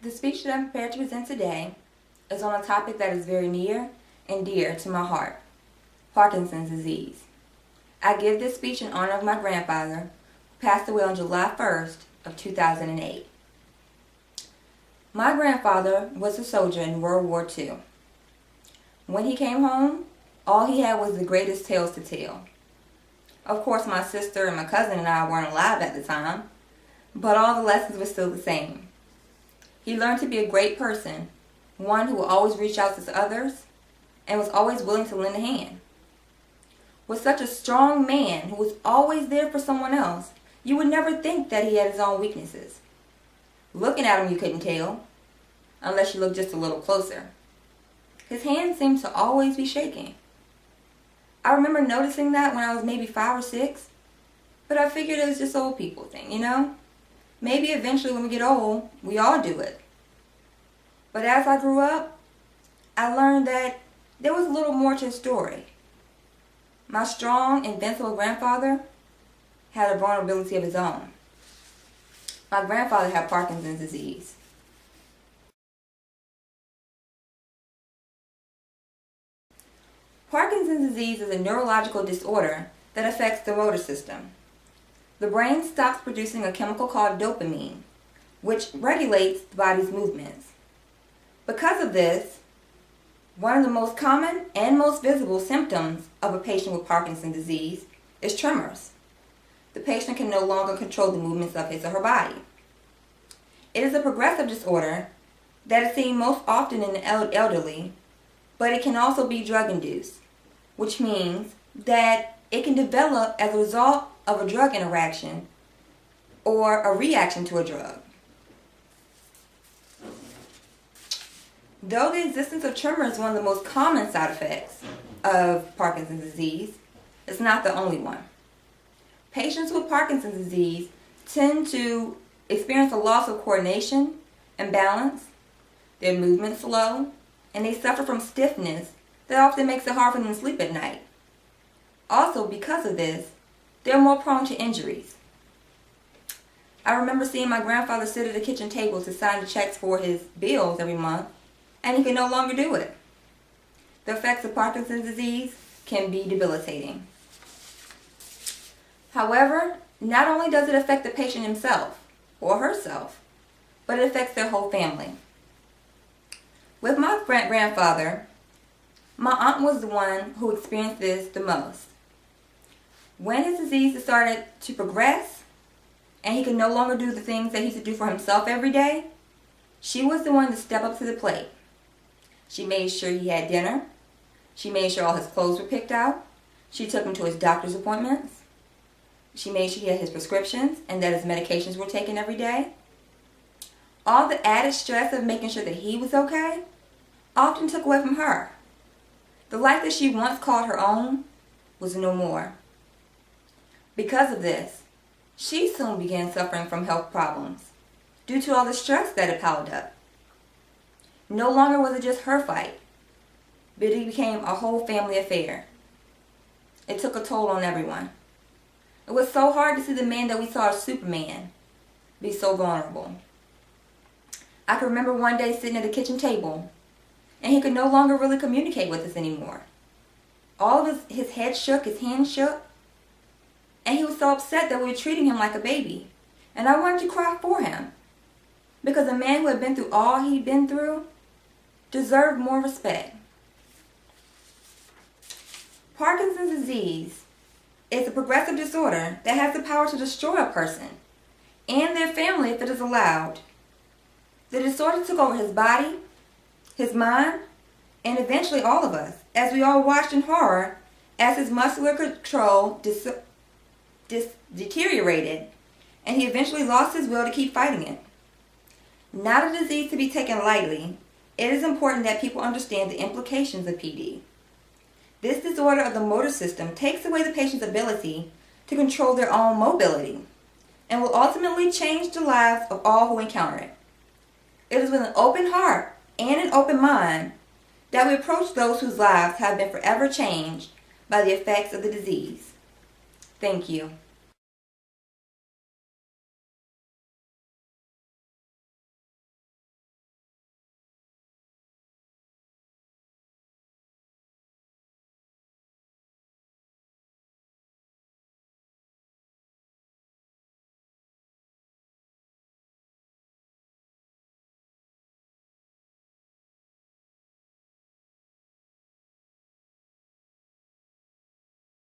The speech that I'm prepared to present today is on a topic that is very near and dear to my heart, Parkinson's disease. I give this speech in honor of my grandfather, who passed away on July 1st of 2008. My grandfather was a soldier in World War II. When he came home, all he had was the greatest tales to tell. Of course, my sister and my cousin and I weren't alive at the time, but all the lessons were still the same. He learned to be a great person, one who would always reach out to others and was always willing to lend a hand. Was such a strong man who was always there for someone else, you would never think that he had his own weaknesses. Looking at him, you couldn't tell, unless you looked just a little closer. His hands seemed to always be shaking. I remember noticing that when I was maybe 5 or 6, but I figured it was just old people thing, you know? Maybe eventually when we get old, we all do it. But as I grew up, I learned that there was a little more to the story. My strong, invincible grandfather had a vulnerability of his own. My grandfather had Parkinson's disease. Parkinson's disease is a neurological disorder that affects the motor system. The brain stops producing a chemical called dopamine, which regulates the body's movements. Because of this, one of the most common and most visible symptoms of a patient with Parkinson's disease is tremors. The patient can no longer control the movements of his or her body. It is a progressive disorder that is seen most often in the elderly, but it can also be drug-induced, which means that it can develop as a result of a drug interaction or a reaction to a drug. Though the existence of tremor is one of the most common side effects of Parkinson's disease, it's not the only one. Patients with Parkinson's disease tend to experience a loss of coordination and balance, their movements slow, and they suffer from stiffness that often makes it hard for them to sleep at night. Also, because of this, they're more prone to injuries. I remember seeing my grandfather sit at the kitchen table to sign the checks for his bills every month, and he could no longer do it. The effects of Parkinson's disease can be debilitating. However, not only does it affect the patient himself or herself, but it affects their whole family. With my grandfather, my aunt was the one who experienced this the most. When his disease started to progress and he could no longer do the things that he used to do for himself every day, she was the one to step up to the plate. She made sure he had dinner. She made sure all his clothes were picked out. She took him to his doctor's appointments. She made sure he had his prescriptions and that his medications were taken every day. All the added stress of making sure that he was okay often took away from her. The life that she once called her own was no more. Because of this, she soon began suffering from health problems due to all the stress that had piled up. No longer was it just her fight, but it became a whole family affair. It took a toll on everyone. It was so hard to see the man that we saw as Superman be so vulnerable. I can remember one day sitting at the kitchen table, and he could no longer really communicate with us anymore. All of his head shook, his hands shook, and he was so upset that we were treating him like a baby. And I wanted to cry for him, because a man who had been through all he'd been through deserved more respect. Parkinson's disease is a progressive disorder that has the power to destroy a person and their family if it is allowed. The disorder took over his body, his mind, and eventually all of us, as we all watched in horror as his muscular control deteriorated, and he eventually lost his will to keep fighting it. Not a disease to be taken lightly, it is important that people understand the implications of PD. This disorder of the motor system takes away the patient's ability to control their own mobility and will ultimately change the lives of all who encounter it. It is with an open heart and an open mind that we approach those whose lives have been forever changed by the effects of the disease. Thank you.